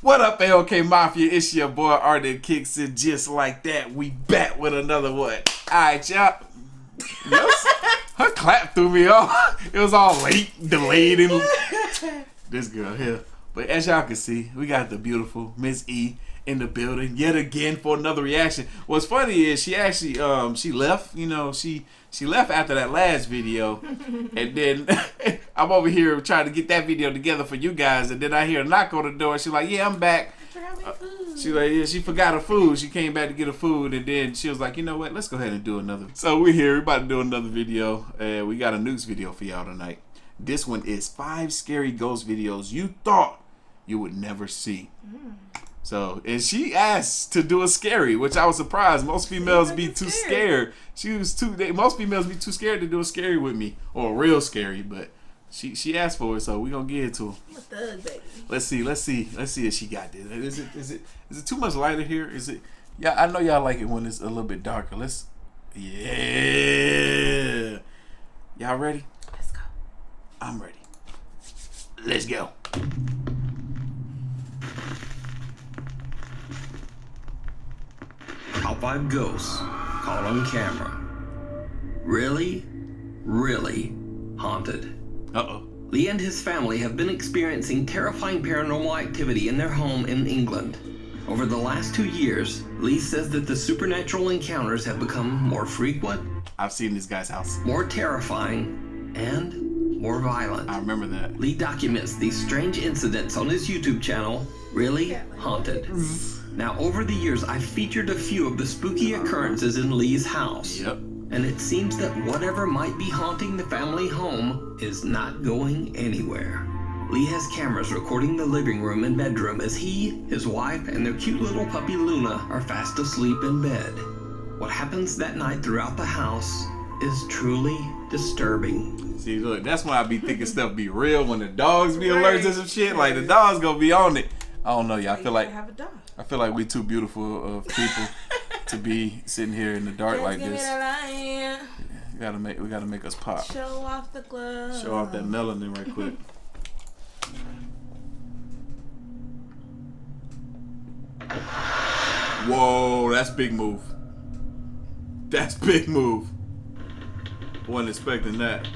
What up, AOK Mafia? It's your boy Artofkickz, and just like that, we back with another one. Alright, y'all. Yes, her clap threw me off. It was all late, delayed, and this girl here. But as y'all can see, we got the beautiful Miss E in the building yet again for another reaction. What's funny is she actually she left. You know, she left after that last video, and then I'm over here trying to get that video together for you guys, and then I hear a knock on the door. She's like, "Yeah, I'm back." She's like, "Yeah, she forgot her food. She came back to get her food, and then she was like, you know what? Let's go ahead and do another." So we're here. We're about to do another video, and we got a news video for y'all tonight. This one is 5 scary ghost videos you thought you would never see. So, and she asked to do a scary, which I was surprised. Most females be too scared. Most females be too scared to do a scary with me, or a real scary. But she asked for it, so we gonna get it to her. I'm a thug, baby. Let's see if she got this. Is it too much lighter here? Is it? Yeah, I know y'all like it when it's a little bit darker. Yeah. Y'all ready? Let's go. I'm ready. Let's go. Top 5 ghosts caught on camera. Really haunted. Uh-oh. Lee and his family have been experiencing terrifying paranormal activity in their home in England. Over the last 2 years, Lee says that the supernatural encounters have become more frequent, I've seen this guy's house. more terrifying, and more violent. I remember that. Lee documents these strange incidents on his YouTube channel, Really Haunted. Now, over the years, I've featured a few of the spooky occurrences in Lee's house. Yep. And it seems that whatever might be haunting the family home is not going anywhere. Lee has cameras recording the living room and bedroom as he, his wife, and their cute little puppy Luna are fast asleep in bed. What happens that night throughout the house is truly disturbing. See, look, that's why I be thinking stuff be real when the dogs be alert to some shit. Like, the dogs gonna be on it. I don't know, y'all. I feel like we too beautiful of people to be sitting here in the dark like this. We gotta make us pop. Show off the glove. Show off that melanin right quick. Whoa, that's big move. That's big move. Wasn't expecting that.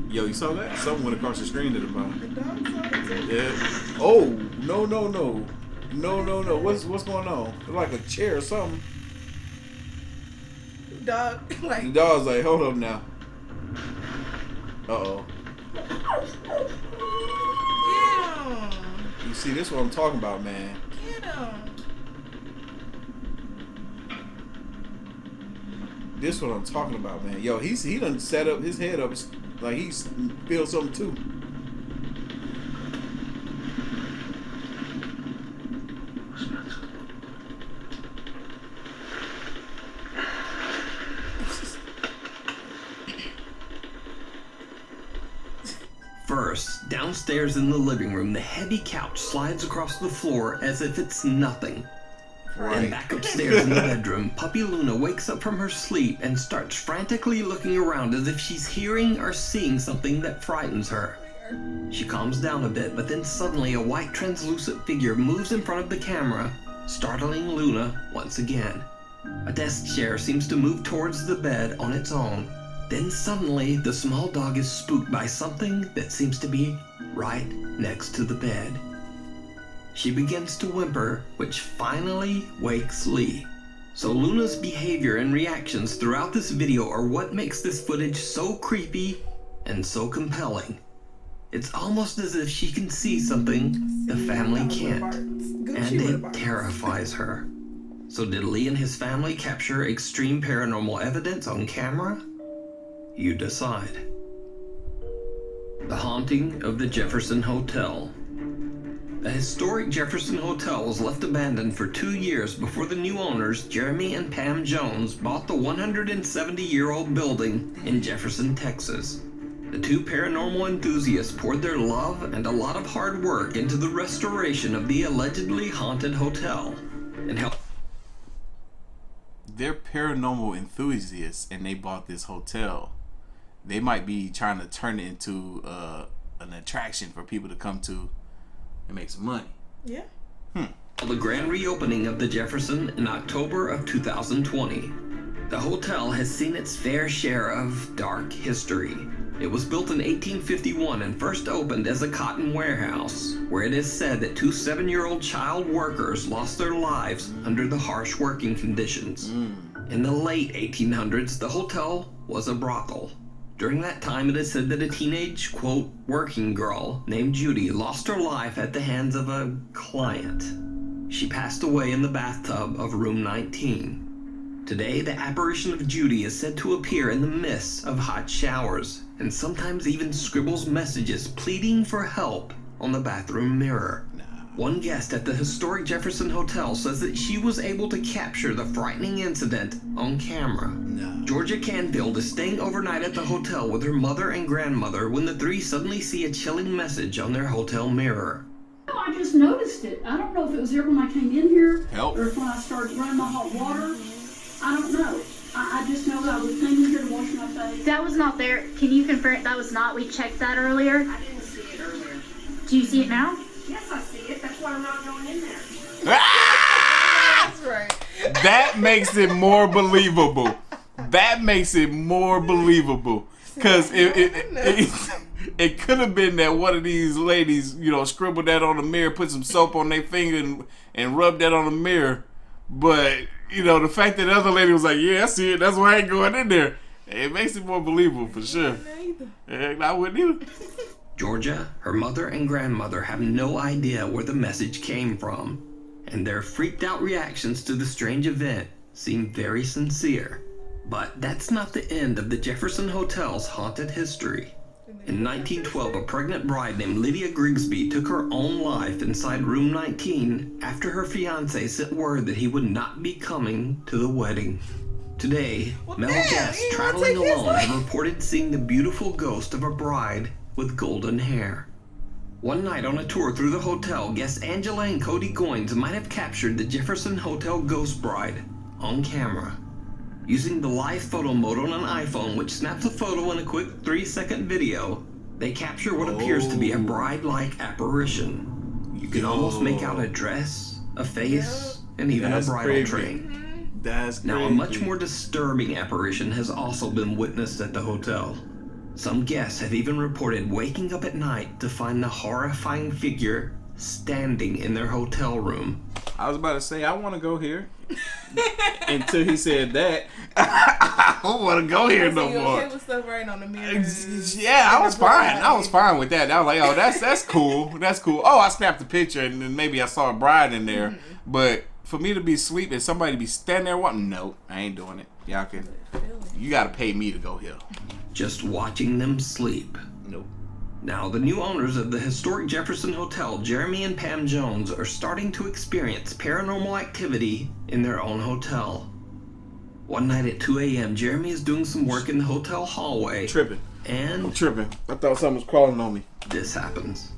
Yo, you saw that? Something went across the screen at the bottom. The dog saw it too. Yeah. Oh, no. What's going on? It's like a chair or something. Dog, like. The dog's like, hold up now. Uh-oh. Get him. You see, this is what I'm talking about, man. Get him. This is what I'm talking about, man. Yo, he done set up his head up like he's feels something too. First, downstairs in the living room, the heavy couch slides across the floor as if it's nothing. And back upstairs in the bedroom, puppy Luna wakes up from her sleep and starts frantically looking around as if she's hearing or seeing something that frightens her. She calms down a bit, but then suddenly a white translucent figure moves in front of the camera, startling Luna once again. A desk chair seems to move towards the bed on its own. Then suddenly, the small dog is spooked by something that seems to be right next to the bed. She begins to whimper, which finally wakes Lee. So Luna's behavior and reactions throughout this video are what makes this footage so creepy and so compelling. It's almost as if she can see something the family can't, and it terrifies her. So did Lee and his family capture extreme paranormal evidence on camera? You decide. The Haunting of the Jefferson Hotel. The historic Jefferson Hotel was left abandoned for 2 years before the new owners, Jeremy and Pam Jones, bought the 170-year-old building in Jefferson, Texas. The two paranormal enthusiasts poured their love and a lot of hard work into the restoration of the allegedly haunted hotel. And They're paranormal enthusiasts, and they bought this hotel. They might be trying to turn it into an attraction for people to come to and make some money. Yeah. The grand reopening of the Jefferson in October of 2020. The hotel has seen its fair share of dark history. It was built in 1851 and first opened as a cotton warehouse, where it is said that 2 7-year-old child workers lost their lives under the harsh working conditions. In the late 1800s, the hotel was a brothel. During that time, it is said that a teenage, quote, working girl named Judy lost her life at the hands of a client. She passed away in the bathtub of room 19. Today, the apparition of Judy is said to appear in the midst of hot showers, and sometimes even scribbles messages pleading for help on the bathroom mirror. One guest at the historic Jefferson Hotel says that she was able to capture the frightening incident on camera. Georgia Canfield is staying overnight at the hotel with her mother and grandmother when the three suddenly see a chilling message on their hotel mirror. I just noticed it. I don't know if it was there when I came in here Help. or if when I started running my hot water. I don't know. I just know that I was coming here to wash my face. That was not there. Can you confirm that was not? We checked that earlier. I didn't see it earlier. Do you see it now? Yes, I see it. That's why I'm not going in there. That's right. That makes it more believable. That makes it more believable. Because it could have been that one of these ladies, you know, scribbled that on the mirror, put some soap on their finger and rubbed that on the mirror. But, you know, the fact that the other lady was like, yeah, I see it. That's why I ain't going in there. It makes it more believable for sure. I wouldn't either. Georgia, her mother, and grandmother have no idea where the message came from, and their freaked out reactions to the strange event seem very sincere. But that's not the end of the Jefferson Hotel's haunted history. In 1912, a pregnant bride named Lydia Grigsby took her own life inside room 19 after her fiancé sent word that he would not be coming to the wedding. Today, male guests traveling alone have reported seeing the beautiful ghost of a bride with golden hair. One night on a tour through the hotel, guests Angela and Cody Goins might have captured the Jefferson Hotel ghost bride on camera. Using the live photo mode on an iPhone, which snaps a photo in a quick 3-second video, they capture what appears to be a bride-like apparition. You can almost make out a dress, a face, and even a bridal train. That's now, a much more disturbing apparition has also been witnessed at the hotel. Some guests have even reported waking up at night to find the horrifying figure standing in their hotel room. I was about to say, I want to go here. Until he said that, I don't want to go here no more. Okay with stuff right on the mirror. Yeah, I was fine. I was fine with that. I was like, oh, that's cool. That's cool. Oh, I snapped a picture and then maybe I saw a bride in there. But for me to be asleep and somebody be standing there watching, no, I ain't doing it. Y'all can. You got to pay me to go here. Just watching them sleep. Nope. Now, the new owners of the historic Jefferson Hotel, Jeremy and Pam Jones, are starting to experience paranormal activity in their own hotel. One night at 2 a.m., Jeremy is doing some work in the hotel hallway. Tripping. And I'm tripping. I thought something was crawling on me. This happens.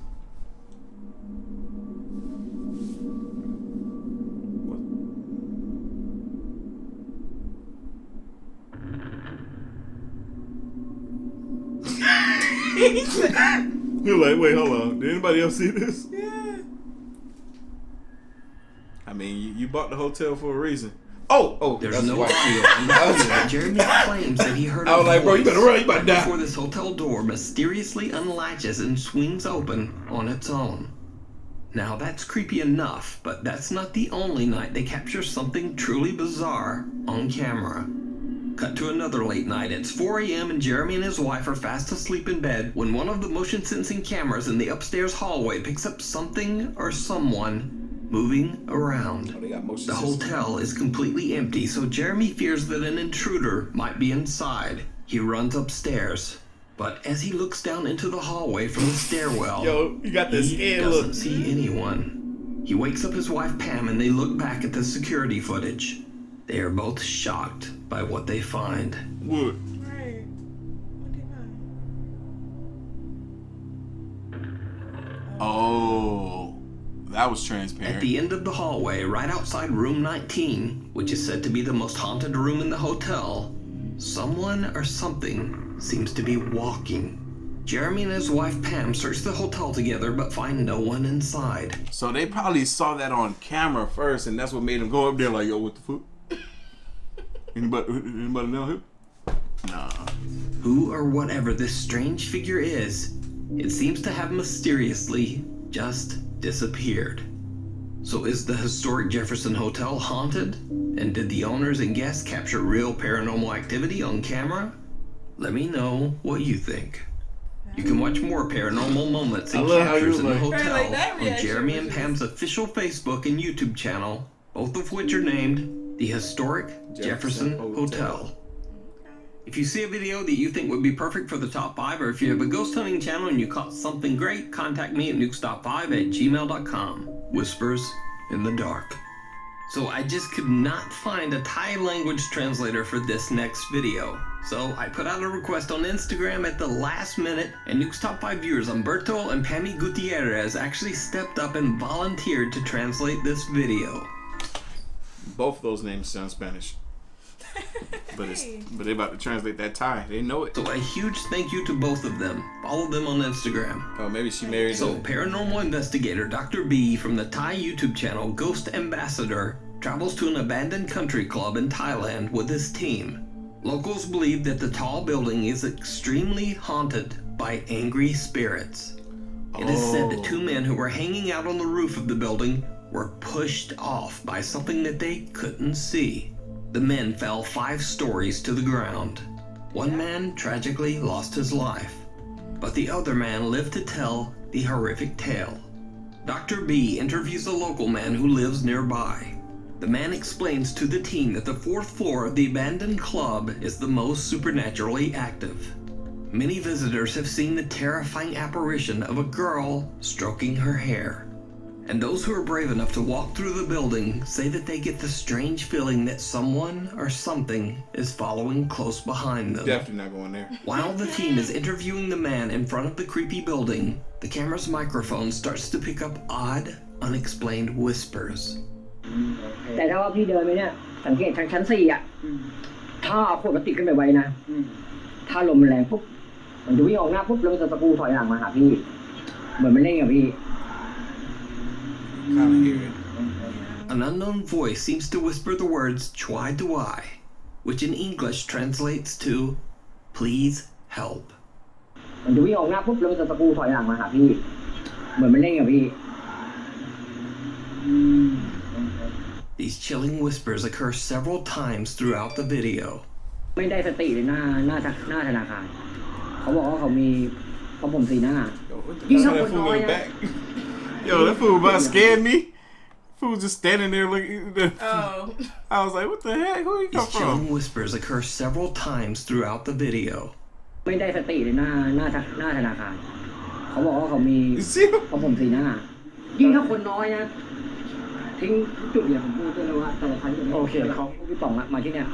You're like, wait, hold on. Did anybody else see this? Yeah. I mean, you bought the hotel for a reason. Oh, there's no audio on the audio. Jeremy claims that he heard a voice. Like, bro, you better run, you better die. Before this hotel door mysteriously unlatches and swings open on its own. Now, that's creepy enough, but that's not the only night they capture something truly bizarre on camera. Cut to another late night. It's 4 a.m. and Jeremy and his wife are fast asleep in bed when one of the motion-sensing cameras in the upstairs hallway picks up something or someone moving around. The hotel is completely empty, so Jeremy fears that an intruder might be inside. He runs upstairs, but as he looks down into the hallway from the stairwell, you got this he doesn't see anyone. He wakes up his wife Pam and they look back at the security footage. They are both shocked by what they find. What? Right. What did I? Oh, that was transparent. At the end of the hallway, right outside room 19, which is said to be the most haunted room in the hotel, someone or something seems to be walking Jeremy and his wife Pam search the hotel together but find no one inside. So they probably saw that on camera first, and that's what made them go up there like, yo, what the fuck? Anybody know who? Nah. Who or whatever this strange figure is, it seems to have mysteriously just disappeared. So is the historic Jefferson Hotel haunted? And did the owners and guests capture real paranormal activity on camera? Let me know what you think. You can watch more paranormal moments and captures in the hotel on Jeremy and Pam's official Facebook and YouTube channel, both of which are named The Historic Jefferson Hotel. If you see a video that you think would be perfect for the top 5, or if you have a ghost hunting channel and you caught something great, contact me at nukestop5@gmail.com. Whispers in the dark. So I just could not find a Thai language translator for this next video. So I put out a request on Instagram at the last minute, and Nuke's Top 5 viewers Humberto and Pammy Gutierrez actually stepped up and volunteered to translate this video. Both of those names sound Spanish. But they about to translate that Thai. They know it. So a huge thank you to both of them. Follow them on Instagram. Oh, maybe she married So him. paranormal investigator Dr. B from the Thai YouTube channel Ghost Ambassador travels to an abandoned country club in Thailand with his team. Locals believe that the tall building is extremely haunted by angry spirits. It is said that 2 men who were hanging out on the roof of the building were pushed off by something that they couldn't see. The men fell 5 stories to the ground. One man tragically lost his life, but the other man lived to tell the horrific tale. Dr. B interviews a local man who lives nearby. The man explains to the team that the 4th floor of the abandoned club is the most supernaturally active. Many visitors have seen the terrifying apparition of a girl stroking her hair. And those who are brave enough to walk through the building say that they get the strange feeling that someone or something is following close behind them. Definitely not going there. While the team is interviewing the man in front of the creepy building, the camera's microphone starts to pick up odd, unexplained whispers. แต่ถ้าว่าพี่เดินไปเนี่ยสังเกตทางชั้น4อ่ะถ้าขวดพลาสติกขึ้นไปไว้นะถ้าลมมันแรงปุ๊บมันจะวิ่งออกหน้าปุ๊บแล้วมันจะตะปูถอยหลังมาหาพี่เหมือนมันเล่นกับพี่ Kind of hear it. An unknown voice seems to whisper the words Chwai Duai, which in English translates to please help. มันจะวิ่งออกหน้าปุ๊บแล้วมันจะตะปูถอยหลังมาหาพี่เหมือนมันเล่นกับพี่ These chilling whispers occur several times throughout the video. ไม่ได้สติเลยหน้าธนาคารเขาบอกว่าเขามีเขาผมสีหน้า Yo, what the hell? That fool in the back. Yo, that fool about scared me. Fool just standing there looking. Oh. I was like, what the heck? Who you come These chilling from? whispers occur several times throughout the video. ไม่ได้สติเลยหน้าธนาคารเขาบอกว่าเขามี You see him? เขาผมสีหน้ายิ่งถ้าคนน้อยนะทิ้งจุดเดียวผมพูดเลยว่าแต่ละครั้งโอเคเขาพี่ป๋องมาที่เนี่ย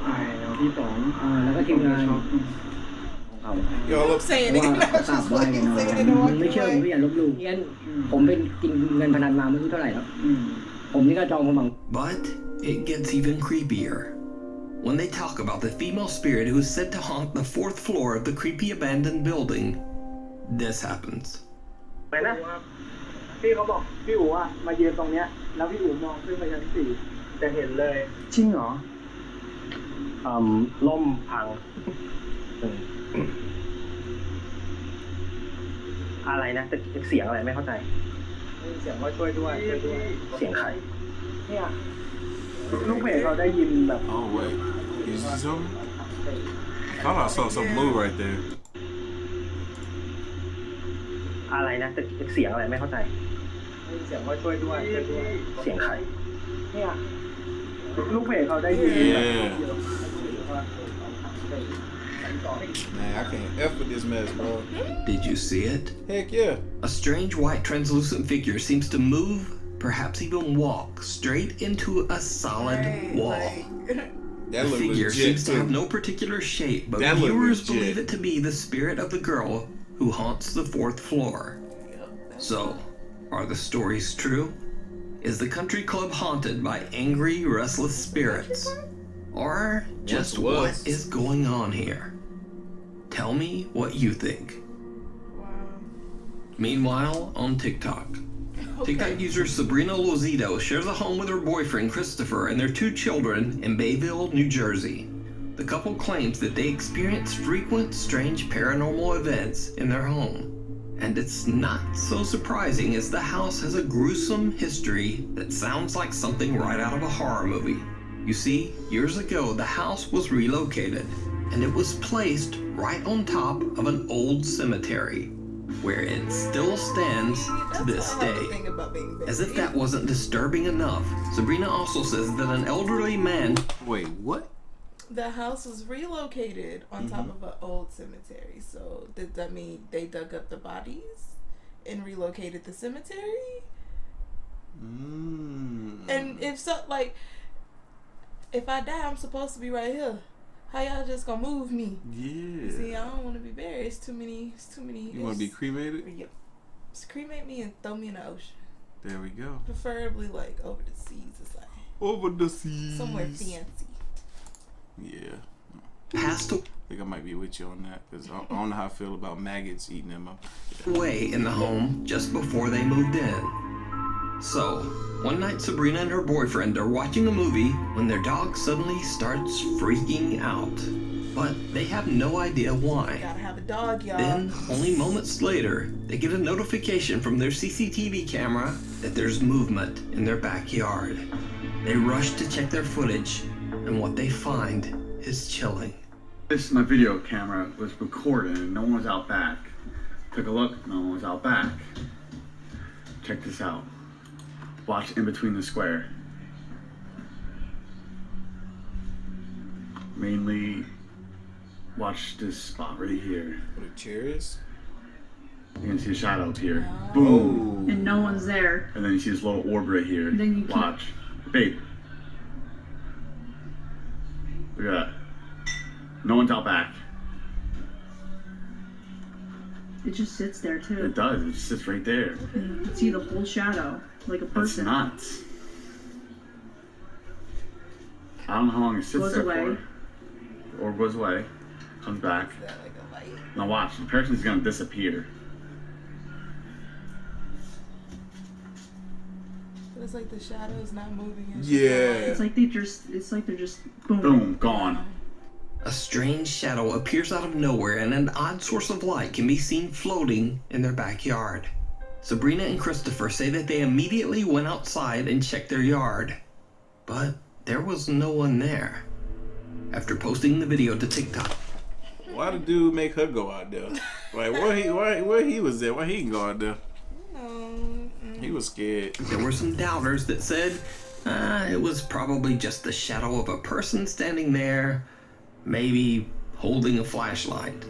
พี่ป๋องแล้วก็ทีมงานของเขา Yo, look. Saying ว่า it. กราบไหว้กันไม่เชื่อผมไม่อย่าลบหลู่เงี้ยผมเป็นกินเงินพนันมาไม่รู้เท่าไหร่แล้วผมนี่ก็จองคนบาง But it gets even creepier. When they talk about the female spirit who is said to haunt the 4th floor of the creepy abandoned building, this happens. ไปนะพี่เขาบอกพี่อู๋อ่ะมายืนตรงเนี้ยแล้วพี่อู๋มองขึ้นไปชั้น4จะเห็นเลยจริงเหรอล่มพังอะไรนะแต่เสียงอะไรไม่เข้าใจเสียงว่าช่วยด้วยเสียงใครเนี่ยลูกเพจเราได้ยินแบบ Oh, wait. Is this over? I thought I saw something move right there. อะไรนะแต่เสียงอะไรไม่เข้าใจเสียงว่าช่วยด้วยเสียงใครเนี่ยลูกเพจเขาได้ยิน Yeah. Man, I can't F with this mess, bro. Did you see it? Heck yeah. A strange white translucent figure seems to move, perhaps even walk, straight into a solid wall. That The look figure legit, seems to have too. no particular shape, but That look viewers legit. believe it to be the spirit of the girl who haunts the 4th floor. So, are the stories true? Is the country club haunted by angry, restless spirits? Or just Once was. what is going on here? Tell me what you think. Wow. Meanwhile, on TikTok, TikTok user Sabrina Lozito shares a home with her boyfriend Christopher and their 2 children in Bayville, New Jersey. The couple claims that they experience frequent strange paranormal events in their home. And it's not so surprising as the house has a gruesome history that sounds like something right out of a horror movie. You see, years ago the house was relocated and it was placed right on top of an old cemetery, where it still stands to this day. As if that wasn't disturbing enough, Sabrina also says that an elderly man... Wait, what? The house was relocated on top of an old cemetery. So did that mean they dug up the bodies and relocated the cemetery? And if so, like, if I die, I'm supposed to be right here. How y'all just gonna move me? Yeah. See, I don't want to be buried. It's too many. You want to be cremated? Yep. Just cremate me and throw me in the ocean. There we go. Preferably like over the seas. It's like over the seas. Somewhere fancy. Yeah. Passed I think I might be with you on that because I don't know how I feel about maggots eating them up. away in the home just before they moved in. So, one night Sabrina and her boyfriend are watching a movie when their dog suddenly starts freaking out. But they have no idea why. Gotta have a dog, y'all. Then, only moments later, they get a notification from their CCTV camera that there's movement in their backyard. They rush to check their footage, and what they find is chilling. This, my video camera was recording and no one was out back. Took a look, no one was out back. Check this out. Watch in between the square. Mainly watch this spot right here. Where the chair is? You can see a shadow up here. Boom! And no one's there. And then you see this little orb right here. Then you watch. Babe. Look at that. No one's out back. It just sits there too. It does. It just sits right there. And you can see the whole shadow, like a That's person. nuts. I don't know how long it sits Goes there away. for. Or goes away. Comes back. Is that like a light? Now watch. The person's gonna disappear. But it's like the shadow is not moving. Yeah. It's like they're just boom. Boom. Gone. A strange shadow appears out of nowhere and an odd source of light can be seen floating in their backyard. Sabrina and Christopher say that they immediately went outside and checked their yard, but there was no one there. After posting the video to TikTok, Why the dude make her go out there? Like where he was at? Why he can go out there? He was scared. there were some doubters that said it was probably just the shadow of a person standing there, maybe holding a flashlight.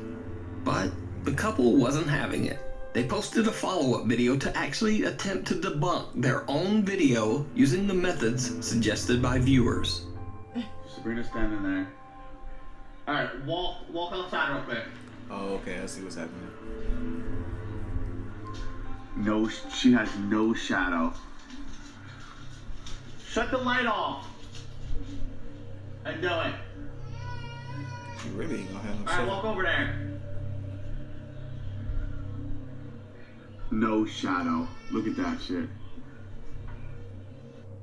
But the couple wasn't having it. They posted a follow-up video to actually attempt to debunk their own video using the methods suggested by viewers. Sabrina's standing there. Alright, walk outside real quick. Oh, okay. I see what's happening. No, she has no shadow. Shut the light off. And do it. He really ain't gonna have no Alright, shit. walk over there. No shadow. Look at that shit.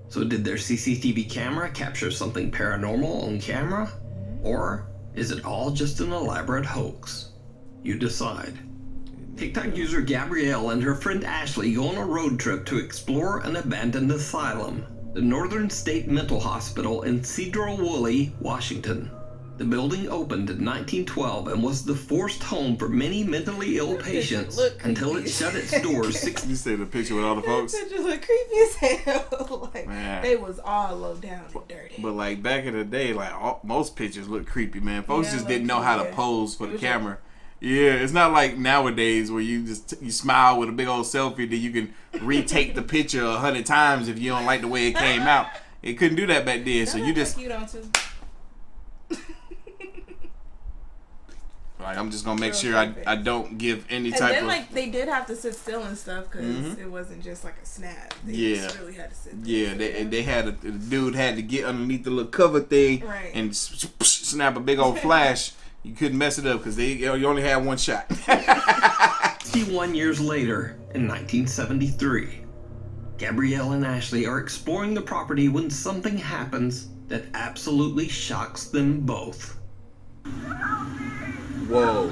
So did their CCTV camera capture something paranormal on camera? Or is it all just an elaborate hoax? You decide. TikTok user Gabrielle and her friend Ashley go on a road trip to explore an abandoned asylum, the Northern State Mental Hospital in Sedro-Woolley, Washington. The building opened in 1912 and was the forced home for many mentally ill patients until it shut its doors You say the picture with all the folks? Pictures look creepy as hell. Like, Man. they was all low down and dirty. But like back in the day, like most pictures look creepy, man. Folks Yeah, just like, didn't know how to yeah. pose for It the was camera. Yeah, it's not like nowadays where you just you smile with a big old selfie that you can retake the picture 100 times if you don't like the way it came out. It couldn't do that back then, so you just You don't too. like I'm just gonna make sure I don't give any And type then of like they did have to sit still and stuff because it wasn't just like a snap. They just really had to sit there. Yeah, they had the dude had to get underneath the little cover thing Right. and snap a big old flash. You couldn't mess it up because you only had one shot. 61 years later, in 1973, Gabrielle and Ashley are exploring the property when something happens that absolutely shocks them both. Whoa.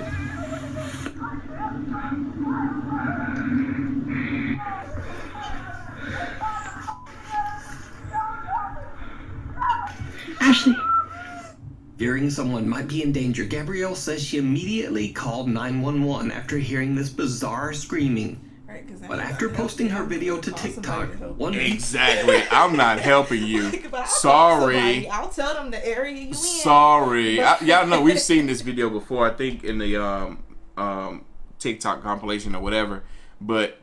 Ashley. Fearing someone might be in danger, Gabrielle says she immediately called 911 after hearing this bizarre screaming. Right, But after posting her video to TikTok, Exactly. I'm not helping you. Like, Sorry. I'll tell them the area you in. Sorry. Y'all know we've seen this video before, I think in the TikTok compilation or whatever. But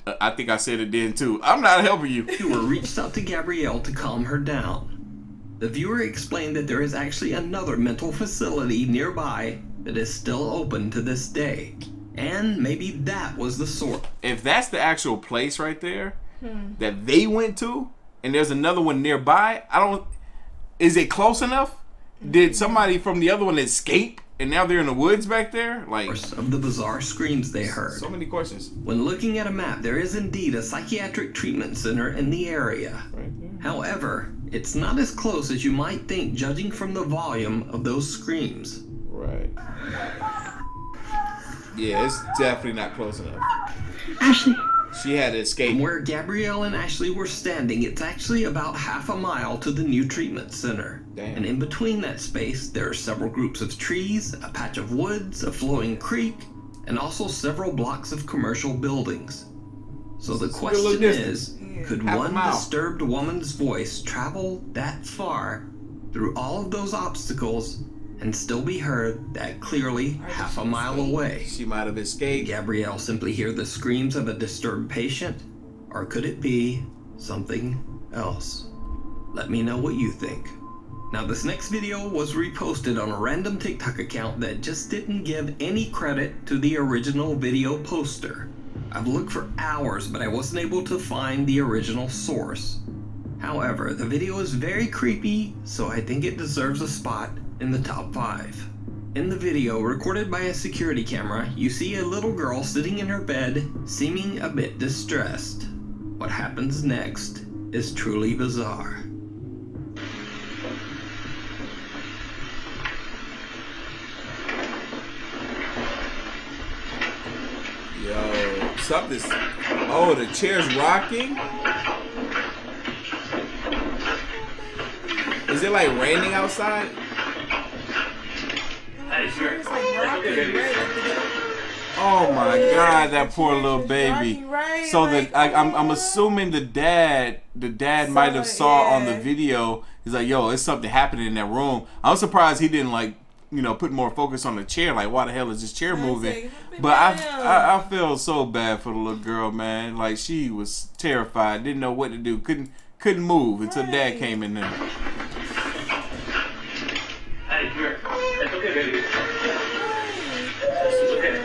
I think I said it then too. I'm not helping you. Viewer reached out to Gabrielle to calm her down. The viewer explained that there is actually another mental facility nearby that is still open to this day. And maybe that was the source. If that's the actual place right there that they went to, and there's another one nearby, is it close enough? Did somebody from the other one escape and now they're in the woods back there? Like, of the bizarre screams they heard. So many questions. When looking at a map, there is indeed a psychiatric treatment center in the area. However, it's not as close as you might think, judging from the volume of those screams. Right. Yeah, it's definitely not close enough. Ashley. She had to escape. From where Gabrielle and Ashley were standing, it's actually about half a mile to the new treatment center. Damn. And in between that space, there are several groups of trees, a patch of woods, a flowing creek, and also several blocks of commercial buildings. So the question is, could one disturbed woman's voice travel that far through all of those obstacles and still be heard that clearly half a mile away? She might have escaped. Gabrielle simply hear the screams of a disturbed patient? Or could it be something else? Let me know what you think. Now, this next video was reposted on a random TikTok account that just didn't give any credit to the original video poster. I've looked for hours, but I wasn't able to find the original source. However, the video is very creepy, so I think it deserves a spot in the top 5. In the video, recorded by a security camera, you see a little girl sitting in her bed, seeming a bit distressed. What happens next is truly bizarre. Yo, something's... Oh, the chair's rocking? Is it like raining outside? Oh my God, that poor little baby. So I'm assuming the dad might have saw on the video. He's like, yo, it's something happening in that room. I'm surprised he didn't put more focus on the chair. Like, why the hell is this chair moving? But I feel so bad for the little girl, man. Like, she was terrified, didn't know what to do, couldn't move until Dad came in there. Hey, here. It's okay, baby. It's okay.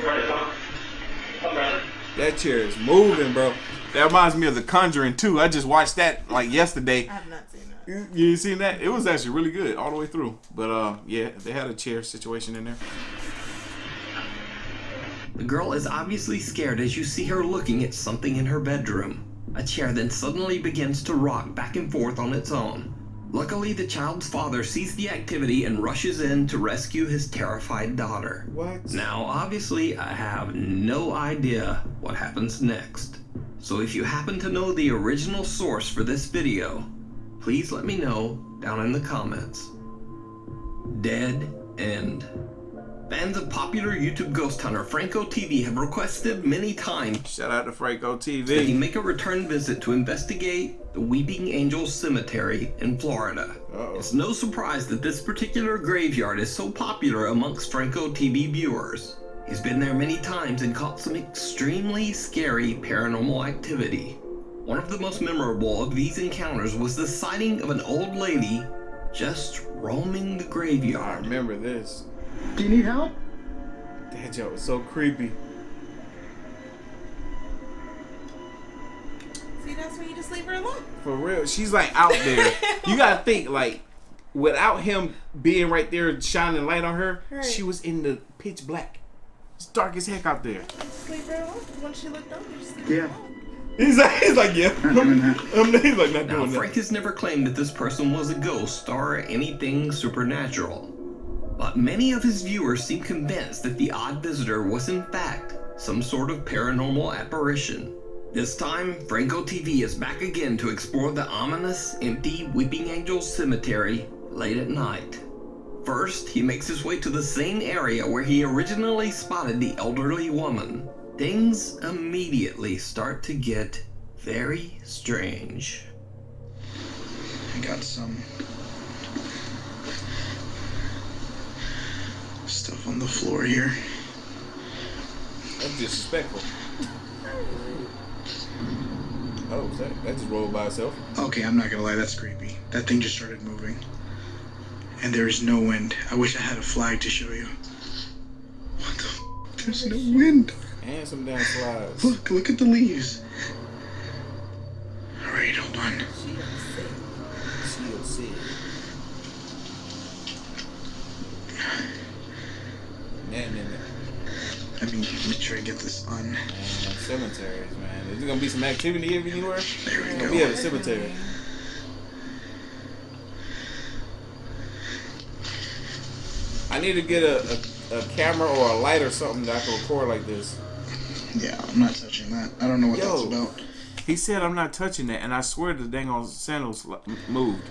Come around. That chair is moving, bro. That reminds me of The Conjuring 2. I just watched that like yesterday. I have not seen that. You seen that? It was actually really good all the way through. But yeah, they had a chair situation in there. The girl is obviously scared as you see her looking at something in her bedroom. A chair then suddenly begins to rock back and forth on its own. Luckily, the child's father sees the activity and rushes in to rescue his terrified daughter. What? Now, obviously, I have no idea what happens next. So if you happen to know the original source for this video, please let me know down in the comments. Dead End. Fans of popular YouTube ghost hunter Franco TV have requested many times Shout out to Franco that he TV. make a return visit to investigate the Weeping Angels Cemetery in Florida. It's no surprise that this particular graveyard is so popular amongst Franco TV viewers. He's been there many times and caught some extremely scary paranormal activity. One of the most memorable of these encounters was the sighting of an old lady just roaming the I graveyard. remember this. Do you need help? That joke was so creepy. See, that's when you just leave her alone. For real. She's like out there. You gotta think, like, without him being right there shining light on her, Right. she was in the pitch black. It's dark as heck out there. Sleep her off. When she looked over, just sleep Yeah. He's like, yeah. Not doing that. He's like, not Now, doing Frank that. has never claimed that this person was a ghost or anything supernatural. But many of his viewers seem convinced that the odd visitor was in fact some sort of paranormal apparition. This time, Franco TV is back again to explore the ominous, empty Weeping Angels Cemetery late at night. First, he makes his way to the same area where he originally spotted the elderly woman. Things immediately start to get very strange. I got some stuff on the floor here. That's disrespectful. Oh, that just rolled by itself. Okay, I'm not gonna lie, that's creepy. That thing just started moving. And there is no wind. I wish I had a flag to show you. What the f? There's no wind. And some damn flies. Look at the leaves. Alright, hold on. She'll see. Man. Let me make sure I get this on. Man, cemeteries, man. Is there gonna be some activity anywhere? There we It's go. gonna be at a cemetery. I need to get a camera or a light or something that I can record like this. Yeah, I'm not touching that. I don't know what that's about. He said I'm not touching that, and I swear the dang on sandals moved.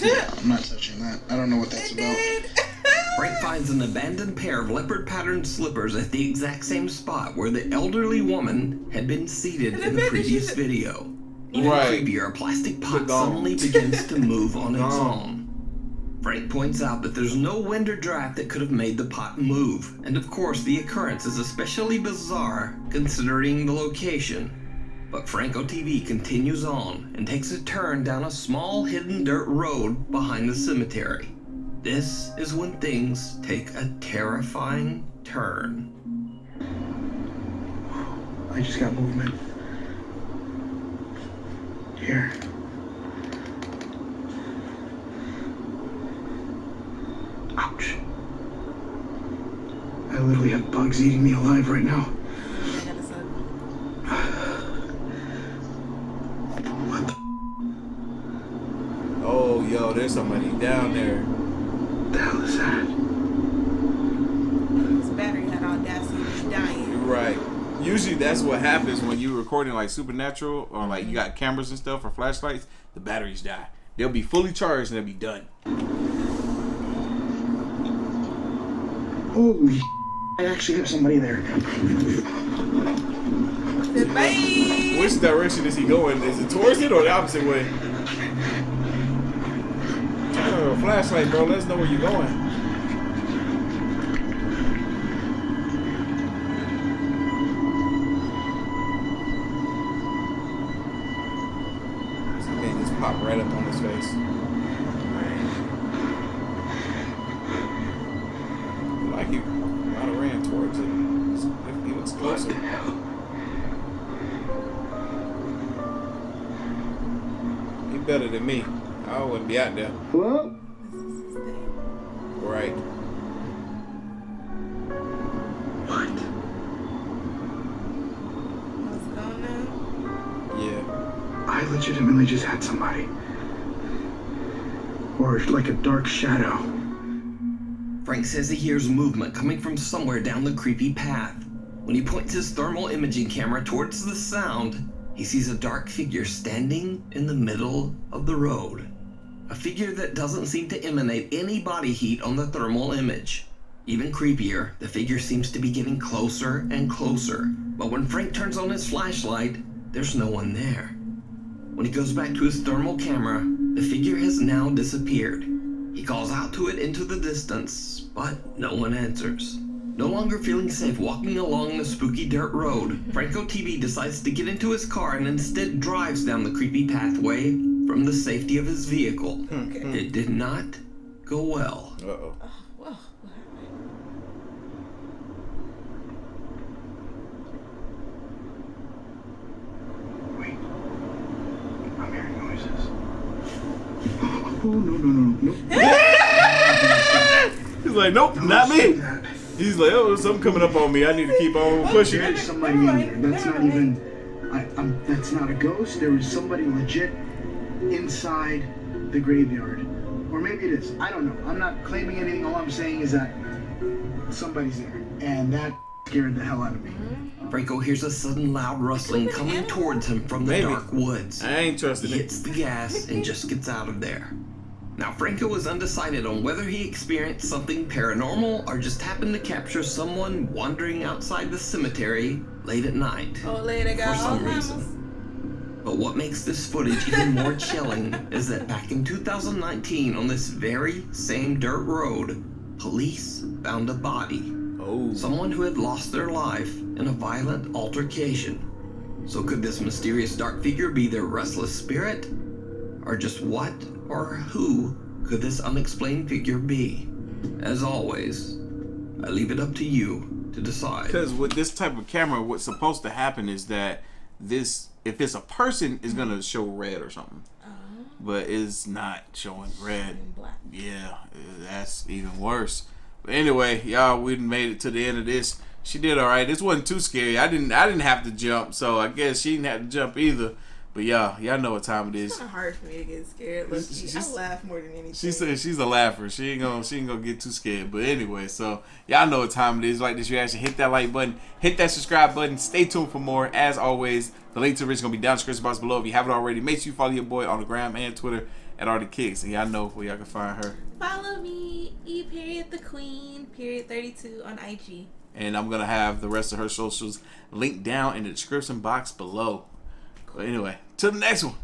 Yeah, I'm not touching that. I don't know what that's about. Frank finds an abandoned pair of leopard-patterned slippers at the exact same spot where the elderly woman had been seated in the previous video. Even creepier, a plastic pot suddenly begins to move on its own. Frank points out that there's no wind or draft that could have made the pot move, and of course the occurrence is especially bizarre considering the location. But Franco TV continues on and takes a turn down a small hidden dirt road behind the cemetery. This is when things take a terrifying turn. I just got movement. Here. Ouch. I literally have bugs eating me alive right now. What the? Oh, yo, there's somebody down there. What the hell is that? This battery had audacity to dying. You're right. Usually that's what happens when you're recording like supernatural or like you got cameras and stuff or flashlights. The batteries die. They'll be fully charged and they'll be done. Holy I actually have somebody there. Bye. Which direction is he going? Is it towards it or the opposite way? Turn on a flashlight, bro. Let us know where you're going. Something just popped right up on his face. Like he might have ran towards it. He looks closer. He better than me. I wouldn't be out there. Hello? Right. What? What's going on? Yeah. I legitimately just had somebody. Or like a dark shadow. Frank says he hears movement coming from somewhere down the creepy path. When he points his thermal imaging camera towards the sound, he sees a dark figure standing in the middle of the road. A figure that doesn't seem to emanate any body heat on the thermal image. Even creepier, the figure seems to be getting closer and closer. But when Frank turns on his flashlight, there's no one there. When he goes back to his thermal camera, the figure has now disappeared. He calls out to it into the distance, but no one answers. No longer feeling safe walking along the spooky dirt road, Franco TV decides to get into his car and instead drives down the creepy pathway from the safety of his vehicle. It did not go well. Uh-oh. Well, Wait. I'm hearing noises. No. He's like, nope, not me. He's like, oh, something coming up on me. I need to keep on pushing. There's somebody in there. That's not even. That's not a ghost. There was somebody legit inside the graveyard, or maybe it is. I don't know. I'm not claiming anything. All I'm saying is that somebody's there, and that scared the hell out of me. Franco hears a sudden loud rustling coming towards him from the dark woods. I ain't trusting He it. hits the gas and just gets out of there. Now, Franco is undecided on whether he experienced something paranormal or just happened to capture someone wandering outside the cemetery late at night Oh, later, for guys. some reason. But what makes this footage even more chilling is that back in 2019, on this very same dirt road, police found a body. Oh. Someone who had lost their life in a violent altercation. So could this mysterious dark figure be their restless spirit? Or just what or who could this unexplained figure be? As always, I leave it up to you to decide. Because with this type of camera, what's supposed to happen is that this, if it's a person, is gonna show red or something. But it's not showing red. Yeah, that's even worse. But anyway, y'all, we made it to the end of this. She did all right. This wasn't too scary. I didn't have to jump, so I guess she didn't have to jump either. But y'all know what time it is. It's kind of hard for me to get scared. Look, I laugh more than anything. She said she's a laugher. She ain't gonna get too scared. But anyway, so y'all know what time it is. Like this reaction, hit that like button, hit that subscribe button. Stay tuned for more. As always, the link to the video is gonna be down in the description box below. If you haven't already, make sure you follow your boy on the gram and Twitter at Artofkickz, and y'all know where y'all can find her. Follow me, E.the_Queen_32 on IG. And I'm gonna have the rest of her socials linked down in the description box below. But anyway, till the next one.